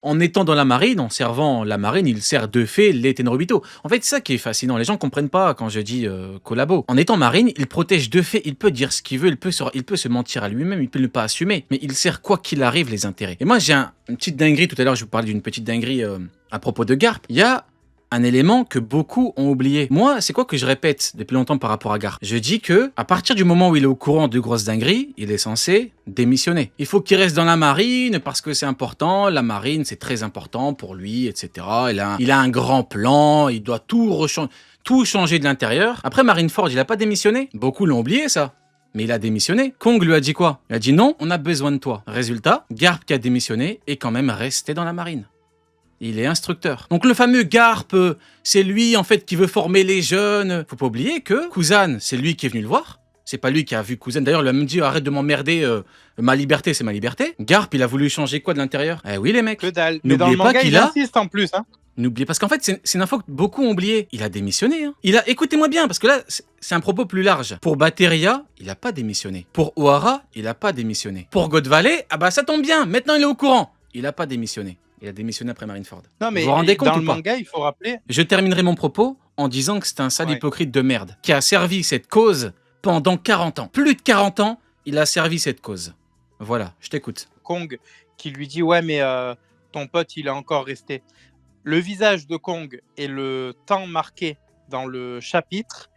en étant dans la marine, en servant la marine, il sert de fait les Tenryubito. En fait, c'est ça qui est fascinant. Les gens comprennent pas quand je dis collabo. En étant marine, il protège de fait, il peut dire ce qu'il veut, il peut se mentir à lui-même, il peut ne pas assumer, mais il sert quoi qu'il arrive les intérêts. Et moi, j'ai une petite dinguerie, tout à l'heure, je vous parlais d'une petite dinguerie à propos de Garp. Il y a un élément que beaucoup ont oublié. Moi, c'est quoi que je répète depuis longtemps par rapport à Garp? Je dis que, à partir du moment où il est au courant de grosses dingueries, il est censé démissionner. Il faut qu'il reste dans la marine parce que c'est important. La marine, c'est très important pour lui, etc. Il a un grand plan, il doit tout changer de l'intérieur. Après, Marineford, il a pas démissionné. Beaucoup l'ont oublié, ça. Mais il a démissionné. Kong lui a dit quoi? Il a dit non, on a besoin de toi. Résultat, Garp qui a démissionné est quand même resté dans la marine. Il est instructeur. Donc le fameux Garp, c'est lui en fait qui veut former les jeunes. Faut pas oublier que Kuzan, c'est lui qui est venu le voir. C'est pas lui qui a vu Kuzan. D'ailleurs, il a même dit arrête de m'emmerder, ma liberté c'est ma liberté. Garp, il a voulu changer quoi de l'intérieur? Eh oui les mecs. Que dalle. Mais dans le manga, il insiste en plus. Hein. N'oubliez parce qu'en fait, c'est une info que beaucoup ont oublié. Il a démissionné. Hein. Écoutez-moi bien, parce que là, c'est un propos plus large. Pour Bateria, il a pas démissionné. Pour Ohara, il a pas démissionné. Pour God Valley, ah bah ça tombe bien. Maintenant, il est au courant. Il a pas démissionné. Il a démissionné après Marineford. Non, mais vous vous rendez compte dans ou le pas? manga, il faut rappeler. Je terminerai mon propos en disant que c'est un sale hypocrite de merde qui a servi cette cause pendant 40 ans. Plus de 40 ans, il a servi cette cause. Voilà, je t'écoute. Kong qui lui dit ouais, mais ton pote, il est encore resté. Le visage de Kong et le temps marqué dans le chapitre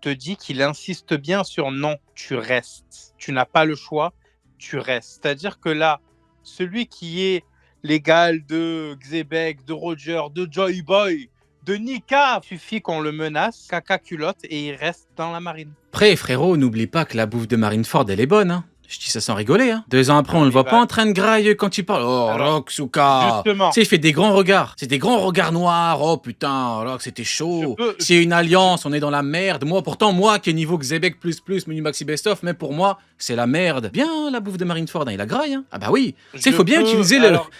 te dit qu'il insiste bien sur non, tu restes. Tu n'as pas le choix, tu restes. C'est-à-dire que là, celui qui est l'égal de Xebec, de Roger, de Joy Boy, de Nika, suffit qu'on le menace, caca culotte, et il reste dans la marine. Après, frérot, n'oublie pas que la bouffe de Marineford, elle est bonne, hein. Je dis ça sans rigoler, hein. 2 ans après, on le voit pas en train de grailler quand il parle. Oh, Roxuka. Justement. Tu sais, il fait des grands regards. C'est des grands regards noirs. Oh putain, Rox, c'était chaud. C'est une alliance, on est dans la merde. Moi qui est niveau Xebec plus Menu Maxi Best of, mais pour moi, c'est la merde. Bien la bouffe de Marineford, hein, il a graille, hein. Ah bah oui. Tu sais, il faut bien utiliser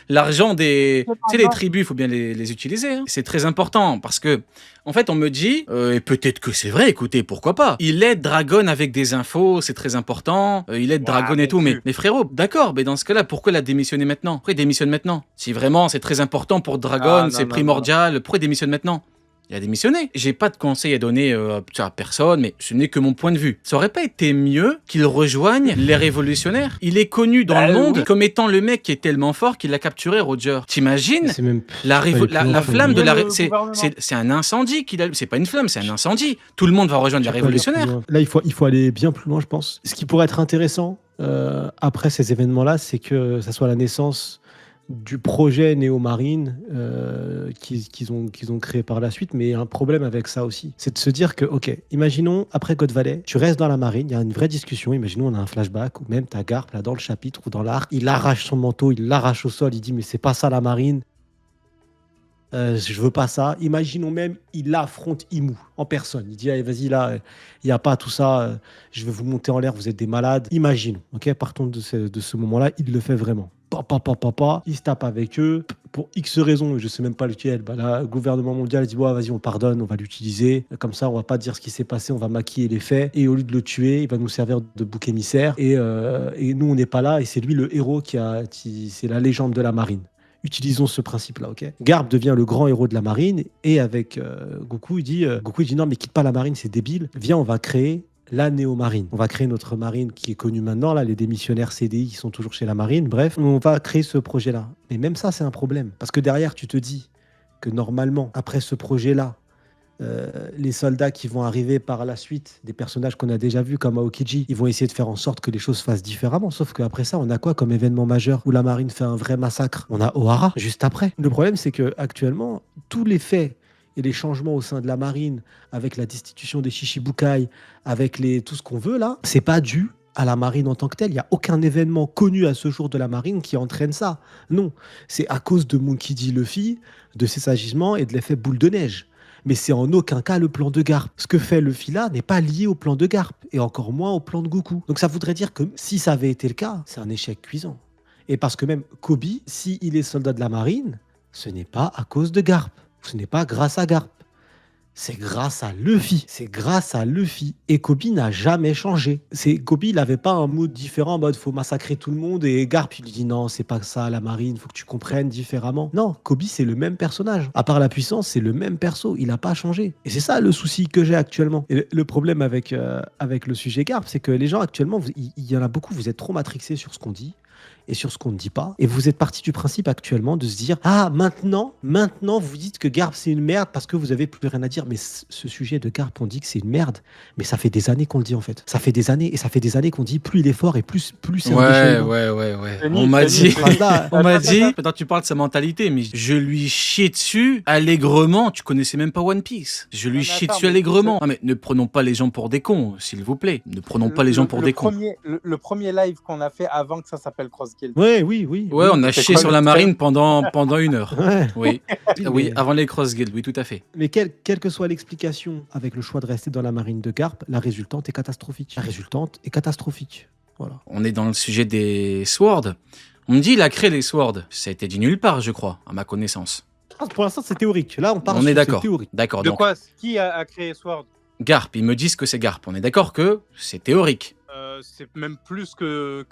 l'argent des. Tu sais, les tribus, il faut bien les utiliser, hein. C'est très important parce que, en fait, on me dit, et peut-être que c'est vrai, écoutez, pourquoi pas. Il aide Dragon avec des infos, c'est très important. Il aide Dragon et tout, mais frérot, d'accord, mais dans ce cas-là, pourquoi il a démissionné maintenant? Pourquoi il démissionne maintenant? Si vraiment c'est très important pour Dragon, c'est primordial, pourquoi il démissionne maintenant? Il a démissionné. J'ai pas de conseils à donner à personne, mais ce n'est que mon point de vue. Ça aurait pas été mieux qu'il rejoigne les révolutionnaires? Il est connu dans le monde comme étant le mec qui est tellement fort qu'il a capturé Roger. T'imagines? La flamme de la... C'est un incendie qu'il a... C'est pas une flamme, c'est un incendie. Tout le monde va rejoindre les révolutionnaires. Là, il faut aller bien plus loin, je pense. Ce qui pourrait être intéressant après ces événements-là, c'est que ça soit la naissance du projet Néo-Marine qu'ils ont créé par la suite, mais il y a un problème avec ça aussi. C'est de se dire que, ok, imaginons, après God Valley, tu restes dans la marine, il y a une vraie discussion, imaginons on a un flashback, ou même t'as Garp, là, dans le chapitre ou dans l'arc, il arrache son manteau, il l'arrache au sol, il dit mais c'est pas ça la marine, je veux pas ça. Imaginons même, il affronte Imu en personne. Il dit, allez, vas-y, là, il n'y a pas tout ça, je vais vous monter en l'air, vous êtes des malades. Imaginons, ok, partons de ce moment-là, il le fait vraiment. Il se tape avec eux pour X raisons, je sais même pas lequel. Bah là, le gouvernement mondial dit ouais, vas-y, on pardonne, on va l'utiliser. Comme ça, on va pas dire ce qui s'est passé, on va maquiller les faits. Et au lieu de le tuer, il va nous servir de bouc émissaire. Et nous, on n'est pas là. Et c'est lui le héros c'est la légende de la marine. Utilisons ce principe-là, ok? Garp devient le grand héros de la marine et avec Goku, il dit non, mais quitte pas la marine, c'est débile. Viens, on va créer la néo-marine. On va créer notre marine qui est connue maintenant, là, les démissionnaires CDI qui sont toujours chez la marine. Bref, on va créer ce projet-là. Mais même ça, c'est un problème. Parce que derrière, tu te dis que normalement, après ce projet-là, les soldats qui vont arriver par la suite, des personnages qu'on a déjà vus comme Aokiji, ils vont essayer de faire en sorte que les choses se fassent différemment. Sauf qu'après ça, on a quoi comme événement majeur où la marine fait un vrai massacre? On a Ohara juste après. Le problème, c'est que actuellement, tous les faits et les changements au sein de la marine, avec la destitution des Shichibukai, avec tout ce qu'on veut là, c'est pas dû à la marine en tant que telle. Il n'y a aucun événement connu à ce jour de la marine qui entraîne ça. Non, c'est à cause de Monkey D. Luffy, de ses agissements et de l'effet boule de neige. Mais c'est en aucun cas le plan de Garp. Ce que fait Luffy là n'est pas lié au plan de Garp, et encore moins au plan de Goku. Donc ça voudrait dire que si ça avait été le cas, c'est un échec cuisant. Et parce que même Kobe, s'il est soldat de la marine, ce n'est pas à cause de Garp. Ce n'est pas grâce à Garp. c'est grâce à Luffy. C'est grâce à Luffy. Et Kobe n'a jamais changé. Kobe, il n'avait pas un mot différent en mode faut massacrer tout le monde. Et Garp, il lui dit non, c'est pas ça, la marine, faut que tu comprennes différemment. Non, Kobe, c'est le même personnage. À part la puissance, c'est le même perso. Il n'a pas changé. Et c'est ça le souci que j'ai actuellement. Et le problème avec le sujet Garp, c'est que les gens actuellement, il y en a beaucoup, vous êtes trop matrixés sur ce qu'on dit et sur ce qu'on ne dit pas. Et vous êtes parti du principe actuellement de se dire ah, maintenant, vous dites que Garp c'est une merde parce que vous avez plus rien à dire. Mais ce sujet de Garp, on dit que c'est une merde, mais ça fait des années qu'on le dit en fait. Ça fait des années, et ça fait des années qu'on dit plus il est fort et plus c'est un déchet humain. Ouais. Denis, On m'a Denis, dit, Voilà. on m'a dit, maintenant tu parles de sa mentalité, mais je lui chie dessus allègrement. Tu connaissais même pas One Piece. Je lui Non, mais chie attends, dessus mais allègrement. Ah, mais ne prenons pas les gens pour des cons, s'il vous plaît. Ne prenons pas les gens pour des cons. Le premier live qu'on a fait avant que ça s'appelle Cross Guild. Ouais, oui. Ouais, on a C'est chié quoi sur le la thème marine pendant 1 heure. Ouais. Oui, oui, mais, avant les Cross Guild, oui, tout à fait. mais quelle que soit l'explication avec le choix de rester dans la marine de Garp, la résultante est catastrophique. Voilà. On est dans le sujet des swords. On me dit il a créé les swords. Ça a été dit nulle part, je crois, à ma connaissance. Pour l'instant, c'est théorique. Là, on parle On est sur d'accord. théorique. D'accord, De donc quoi Qui a créé Sword? Garp, ils me disent que c'est Garp. On est d'accord que c'est théorique. C'est même plus que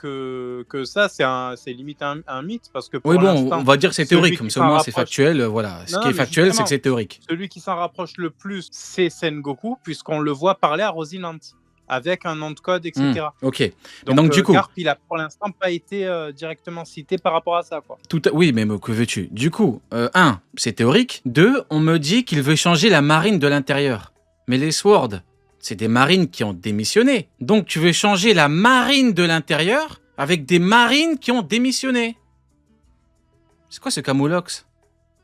ça, c'est limite un mythe parce que pour Oui, bon, l'instant, on va dire que c'est celui théorique, qui comme ça s'en au moins c'est rapproche- factuel. Voilà. Ce Non, qui est mais factuel, c'est que justement, c'est théorique. celui qui s'en rapproche le plus, c'est Sengoku, puisqu'on le voit parler à Rosinante avec un nom de code, etc. Ok. Donc, du coup- Garp, il a pour l'instant pas été directement cité par rapport à ça, quoi. Oui, mais que veux-tu? Du coup, 1, c'est théorique. 2, on me dit qu'il veut changer la marine de l'intérieur. Mais les swords, c'est des marines qui ont démissionné. Donc tu veux changer la marine de l'intérieur avec des marines qui ont démissionné. C'est quoi ce camoulox?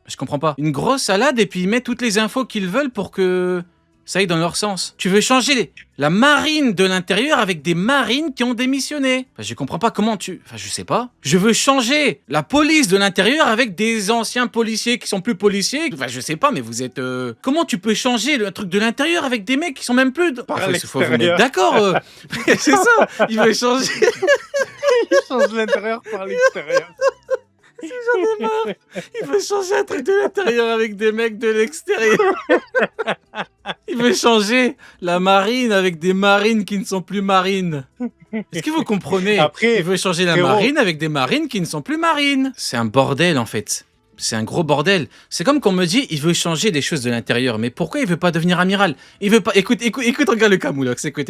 Je comprends pas. Une grosse salade et puis ils mettent toutes les infos qu'ils veulent pour que ça aille dans leur sens. Tu veux changer la marine de l'intérieur avec des marines qui ont démissionné. Enfin, je comprends pas comment tu... Enfin, je sais pas. Je veux changer la police de l'intérieur avec des anciens policiers qui sont plus policiers. Enfin, je sais pas, mais vous êtes... Comment tu peux changer le truc de l'intérieur avec des mecs qui sont même plus... Par Faut vous l'extérieur. mettre d'accord. C'est ça. Il veut changer... Il change l'intérieur par l'extérieur. Il veut changer un truc de l'intérieur avec des mecs de l'extérieur. Il veut changer la marine avec des marines qui ne sont plus marines. Est-ce que vous comprenez? Après, Il veut changer la frérot. marine avec des marines qui ne sont plus marines. C'est un bordel en fait. C'est un gros bordel. C'est comme qu'on me dit, il veut changer des choses de l'intérieur. Mais pourquoi il veut pas devenir amiral? Il veut pas... Écoute, regarde le camoulox, écoute.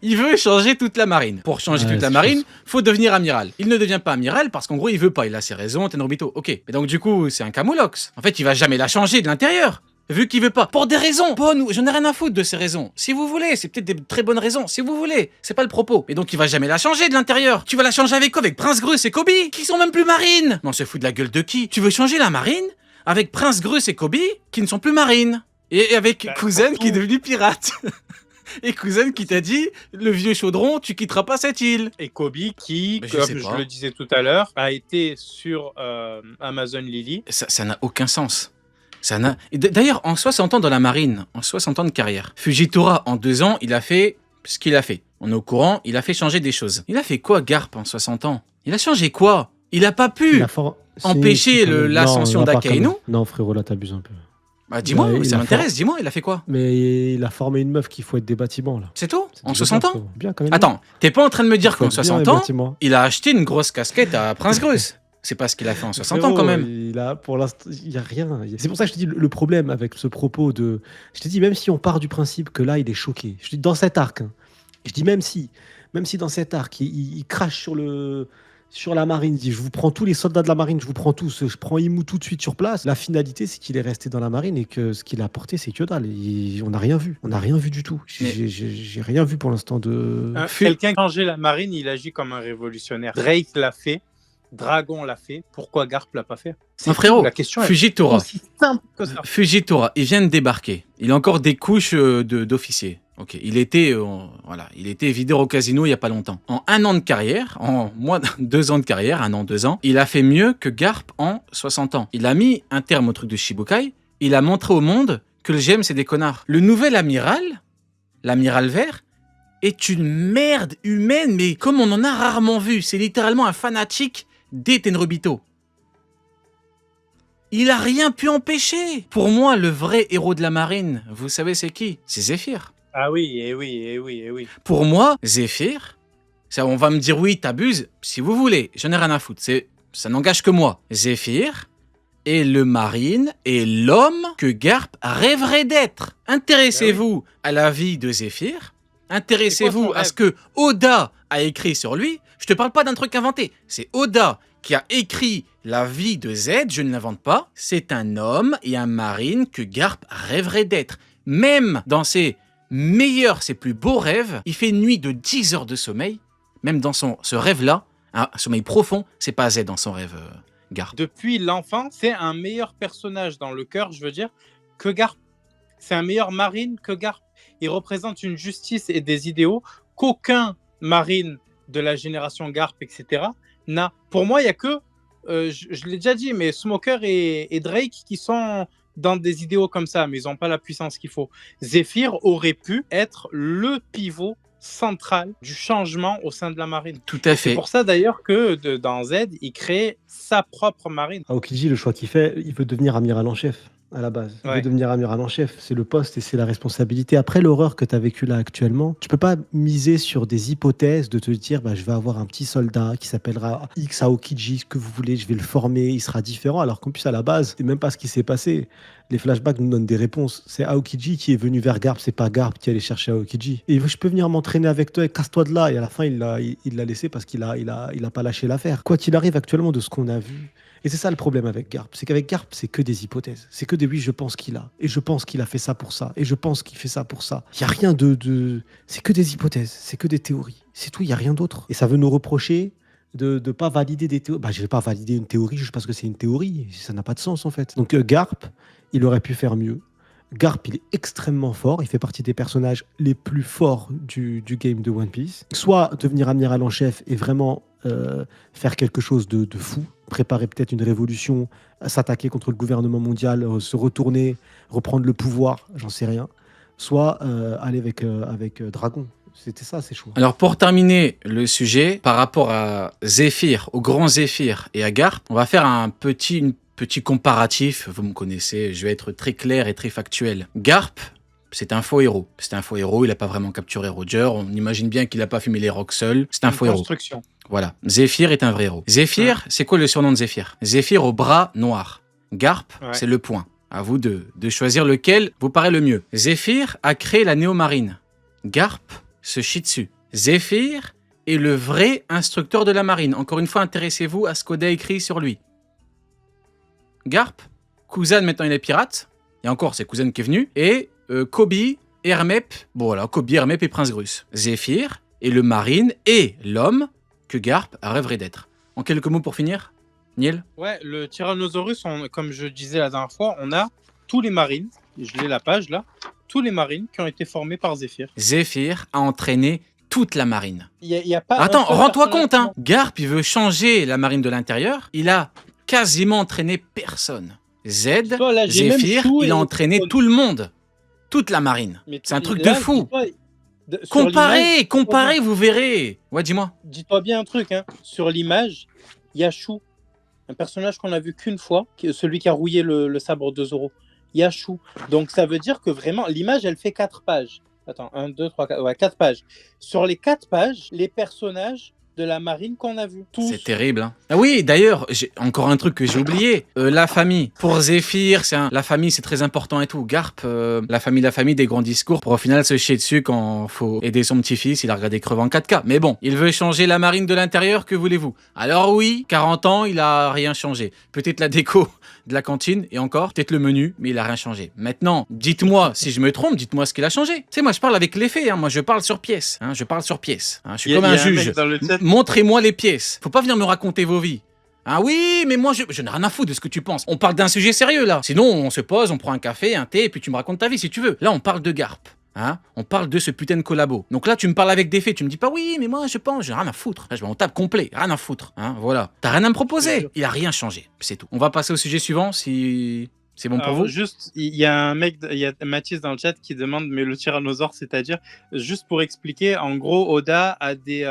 Il veut changer toute la marine. Pour changer toute la marine, faut devenir amiral. Il ne devient pas amiral parce qu'en gros, il veut pas. Il a ses raisons, Tenryubito. Ok. Mais donc, du coup, c'est un camoulox. En fait, il va jamais la changer de l'intérieur. Vu qu'il veut pas. Pour des raisons bonnes, j'en ai rien à foutre de ces raisons. Si vous voulez, c'est peut-être des très bonnes raisons. Si vous voulez, c'est pas le propos. Et donc il va jamais la changer de l'intérieur. Tu vas la changer avec quoi? Avec Prince Grus et Kobe, qui sont même plus marines. Mais on se fout de la gueule de qui? Tu veux changer la marine avec Prince Grus et Kobe, qui ne sont plus marines. Et avec Kuzen qui est devenu pirate. Et Kuzen qui t'a dit, le vieux chaudron, tu quitteras pas cette île. Et Kobe qui, Mais je comme sais je pas. le disais tout à l'heure, a été sur Amazon Lily. Ça n'a aucun sens. D'ailleurs, en 60 ans dans la marine, en 60 ans de carrière, Fujitora, en 2 ans, il a fait ce qu'il a fait. On est au courant, il a fait changer des choses. Il a fait quoi, Garp, en 60 ans? Il a changé quoi? Il a pas pu empêcher l'ascension d'Akainu? Non, frérot, là, t'abuses un peu. Bah, dis-moi, Bah, il ça a m'intéresse, dis-moi, il a fait quoi? Mais il a formé une meuf qui fouette des bâtiments, là. C'est tout? C'est En déjà 60 bien, ans? frérot. Bien, quand même. Attends, t'es pas en train de me dire Il qu'en fouette bien 60 les ans, bâtiments. il a acheté une grosse casquette à Prince Grus? C'est pas ce qu'il a fait en 60 ans, quand même. Il a, pour l'instant, il n'y a rien. C'est pour ça que je te dis le problème avec ce propos de. Je te dis, même si on part du principe que là, il est choqué. Je te dis, dans cet arc, hein, je dis, même si dans cet arc, il crache sur la marine, il dit, je vous prends tous les soldats de la marine, je vous prends tous, je prends Imu tout de suite sur place. La finalité, c'est qu'il est resté dans la marine et que ce qu'il a apporté, c'est que dalle. On n'a rien vu. On n'a rien vu du tout. J'ai rien vu pour l'instant de. Quelqu'un qui a changé la marine, il agit comme un révolutionnaire. Drake l'a fait. Dragon l'a fait. Pourquoi Garp l'a pas fait? Mon frérot, La question est Fujitora. aussi simple que ça. Fujitora, il vient de débarquer. Il a encore des couches d'officier. Ok, il était videur au casino il y a pas longtemps. En 1 an de carrière, en moins de 2 ans de carrière, 1 an, 2 ans, il a fait mieux que Garp en 60 ans. Il a mis un terme au truc de Shibukai. Il a montré au monde que le GM c'est des connards. Le nouvel amiral, l'amiral vert, est une merde humaine, mais comme on en a rarement vu. C'est littéralement un fanatique des Tenryubito. Il a rien pu empêcher. Pour moi, le vrai héros de la marine, vous savez c'est qui? C'est Zéphyr. Ah oui, et oui, et oui, et oui. Pour moi, Zéphyr, ça, on va me dire oui, t'abuses, si vous voulez, j'en ai rien à foutre, ça n'engage que moi. Zéphyr est le marine et l'homme que Garp rêverait d'être. Intéressez-vous à la vie de Zéphyr, intéressez-vous à ce que Oda a écrit sur lui. Je te parle pas d'un truc inventé, c'est Oda qui a écrit la vie de Z, je ne l'invente pas. C'est un homme et un marine que Garp rêverait d'être. Même dans ses meilleurs, ses plus beaux rêves, il fait une nuit de 10 heures de sommeil. Même dans ce rêve-là, un sommeil profond, c'est pas Z dans son rêve, Garp. Depuis l'enfant, c'est un meilleur personnage dans le cœur, je veux dire, que Garp. C'est un meilleur marine que Garp. Il représente une justice et des idéaux qu'aucun marine de la génération Garp, etc., n'a. Pour moi, il n'y a que, je l'ai déjà dit, mais Smoker et Drake qui sont dans des idéaux comme ça, mais ils n'ont pas la puissance qu'il faut. Zéphyr aurait pu être le pivot central du changement au sein de la marine. Tout à fait. C'est pour ça d'ailleurs que dans Z, il crée sa propre marine. Aokiji, le choix qu'il fait, il veut devenir amiral en chef à la base. Il veut devenir amiral en chef. C'est le poste et c'est la responsabilité. Après l'horreur que tu as vécue là actuellement, tu peux pas miser sur des hypothèses de te dire bah, je vais avoir un petit soldat qui s'appellera X Aokiji, ce que vous voulez, je vais le former, il sera différent. Alors qu'en plus, à la base, c'est même pas ce qui s'est passé. Les flashbacks nous donnent des réponses. C'est Aokiji qui est venu vers Garp, c'est pas Garp qui allait chercher Aokiji. Et je peux venir m'entraîner avec toi et casse-toi de là. Et à la fin, il l'a laissé parce qu'il a pas lâché l'affaire. Quoi qu'il arrive actuellement de ce qu'on a vu, et c'est ça le problème avec Garp, c'est qu'avec Garp, c'est que des hypothèses. C'est que des oui, je pense qu'il a. Et je pense qu'il a fait ça pour ça. Et je pense qu'il fait ça pour ça. Il n'y a rien C'est que des hypothèses. C'est que des théories. C'est tout, il n'y a rien d'autre. Et ça veut nous reprocher de ne pas valider des théories. Bah, je ne vais pas valider une théorie juste parce que c'est une théorie. Ça n'a pas de sens, en fait. Donc Garp, il aurait pu faire mieux. Garp, il est extrêmement fort. Il fait partie des personnages les plus forts du game de One Piece. Soit devenir amiral en chef et vraiment faire quelque chose de fou, préparer peut-être une révolution, s'attaquer contre le gouvernement mondial, se retourner, reprendre le pouvoir, j'en sais rien. Soit aller avec Dragon. C'était ça, ses choix. Alors pour terminer le sujet, par rapport à Zéphyr, au grand Zéphyr et à Garp, on va faire un petit comparatif. Vous me connaissez, je vais être très clair et très factuel. Garp, c'est un faux héros. C'est un faux héros, il n'a pas vraiment capturé Roger. On imagine bien qu'il n'a pas fumé les rocs seul. C'est un faux héros. Voilà. Zéphyr est un vrai héros. Zéphyr, c'est quoi le surnom de Zéphyr? Zéphyr au bras noir. Garp, c'est le point. À vous de choisir lequel vous paraît le mieux. Zéphyr a créé la néomarine. Garp se chie dessus. Zéphyr est le vrai instructeur de la marine. Encore une fois, intéressez-vous à ce qu'Oda écrit sur lui. Garp, Kuzan, maintenant il est pirate. Et encore, c'est Kuzan qui est venu. Et Kobe, Hermep. Bon voilà, Kobe, Hermep et Prince Grus. Zéphyr est le marine et l'homme que Garp rêverait d'être. En quelques mots pour finir, Niel? Ouais, le Tyrannosaurus, comme je disais la dernière fois, on a tous les marines, je l'ai la page là, tous les marines qui ont été formés par Zéphyr. Zéphyr a entraîné toute la marine. Y a pas Attends, rends-toi compte, hein. Garp, il veut changer la marine de l'intérieur. Il a quasiment entraîné personne. Zéphyr, il a entraîné tout le monde. Toute la marine. C'est un truc de fou. Comparez, vous verrez. Ouais, dis-moi. Dis-toi bien un truc, hein. Sur l'image, il y a Chou, un personnage qu'on a vu qu'une fois, celui qui a rouillé le sabre de Zoro. Il y a Chou. Donc ça veut dire que vraiment, l'image, elle fait 4 pages. Attends, 1, 2, 3, 4, ouais, 4 pages. Sur les 4 pages, les personnages de la marine qu'on a vu. Tous. C'est terrible, hein. Ah oui, d'ailleurs, j'ai encore un truc que j'ai oublié. La famille. Pour Zéphyr, la famille, c'est très important et tout. Garp, la famille, des grands discours pour au final se chier dessus quand faut aider son petit-fils. Il a regardé crever en 4K. Mais bon, il veut changer la marine de l'intérieur, que voulez-vous? Alors oui, 40 ans, il a rien changé. Peut-être la déco de la cantine et encore, peut-être le menu, mais il a rien changé. Maintenant, dites-moi si je me trompe, dites-moi ce qu'il a changé. Tu sais, moi je parle avec les faits, hein. Moi je parle sur pièce. Hein. Je parle sur pièce. Hein. Je suis comme un juge. Montrez-moi les pièces. Faut pas venir me raconter vos vies. Ah oui, mais moi je n'ai rien à foutre de ce que tu penses. On parle d'un sujet sérieux là. Sinon, on se pose, on prend un café, un thé, et puis tu me racontes ta vie si tu veux. Là, on parle de Garp. Hein, on parle de ce putain de collabo. Donc là, tu me parles avec des faits. Tu me dis pas oui, mais moi je pense, j'ai rien à foutre. Là, je vais en table complet, rien à foutre. Hein, voilà. T'as rien à me proposer. Il a rien changé. C'est tout. On va passer au sujet suivant si c'est bon pour vous. Juste, il y a Mathis dans le chat qui demande, mais le tyrannosaure, c'est-à-dire, juste pour expliquer, en gros, Oda a des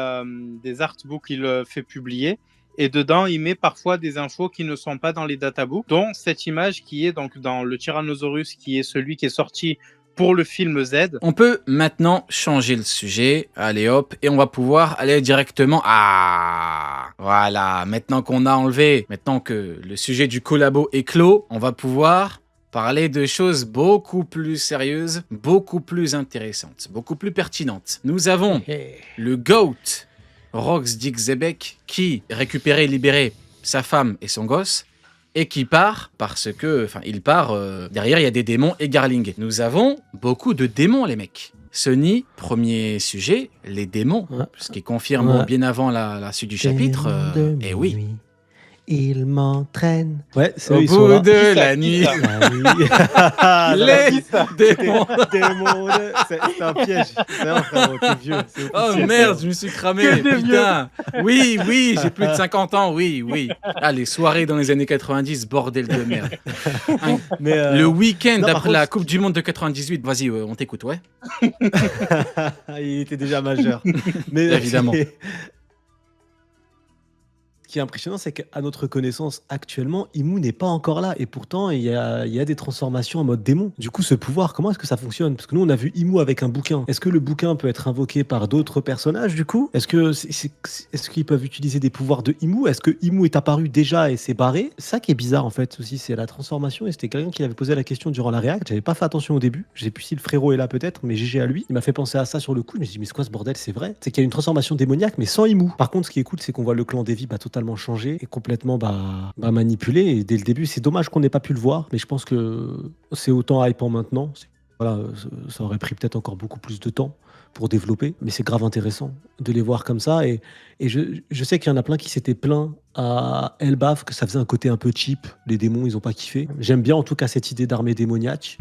artbooks qu'il fait publier. Et dedans, il met parfois des infos qui ne sont pas dans les databooks, dont cette image qui est donc dans le Tyrannosaurus, qui est celui qui est sorti pour le film Z. On peut maintenant changer le sujet. Allez hop, et on va pouvoir aller directement à... Voilà, maintenant que le sujet du collabo est clos, on va pouvoir parler de choses beaucoup plus sérieuses, beaucoup plus intéressantes, beaucoup plus pertinentes. Nous avons le GOAT, Rox Dick Zebek, qui récupérait et libérait sa femme et son gosse, et qui part parce que, derrière il y a des démons et Garling. Nous avons beaucoup de démons, les mecs. Sony, premier sujet, les démons, ce qui confirme bien avant la suite du chapitre. Et oui. Nuit, il m'entraîne. Ouais, c'est Au eux, ils sont bout là. de la nuit, La nuit. les démons. C'est un piège. Non, frérot, t'es vieux. c'est Oh officiel, merde, frérot. je me suis cramé, putain. Oui, j'ai plus de 50 ans, oui. Ah, les soirées dans les années 90, bordel de merde. Mais, Le week-end non, par après contre, la Coupe du Monde de 98, vas-y, on t'écoute, ouais. il était déjà majeur. Mais Évidemment. Ce qui est impressionnant, c'est qu'à notre connaissance, actuellement, Imu n'est pas encore là. Et pourtant, il y a des transformations en mode démon. Du coup, ce pouvoir, comment est-ce que ça fonctionne? Parce que nous, on a vu Imu avec un bouquin. Est-ce que le bouquin peut être invoqué par d'autres personnages, du coup? Est-ce qu'ils peuvent utiliser des pouvoirs de Imu? Est-ce que Imu est apparu déjà et s'est barré? Ça qui est bizarre, en fait, aussi, c'est la transformation. Et c'était quelqu'un qui avait posé la question durant la réact. J'avais pas fait attention au début. Je sais plus si le frérot est là, peut-être, mais GG à lui. Il m'a fait penser à ça sur le coup. Je me suis dit, mais c'est quoi ce bordel? C'est vrai. C'est qu'il y a une transformation démoniaque, mais sans Imu. Par contre, ce qui est cool, c'est qu'on voit le clan Devi totalement changé et complètement manipulé. Et dès le début, c'est dommage qu'on n'ait pas pu le voir, mais je pense que c'est autant hypant maintenant. Voilà, ça aurait pris peut-être encore beaucoup plus de temps pour développer, mais c'est grave intéressant de les voir comme ça. Et je sais qu'il y en a plein qui s'étaient plaints à Elbaf que ça faisait un côté un peu cheap. Les démons, ils ont pas kiffé. J'aime bien en tout cas cette idée d'armée démoniaque.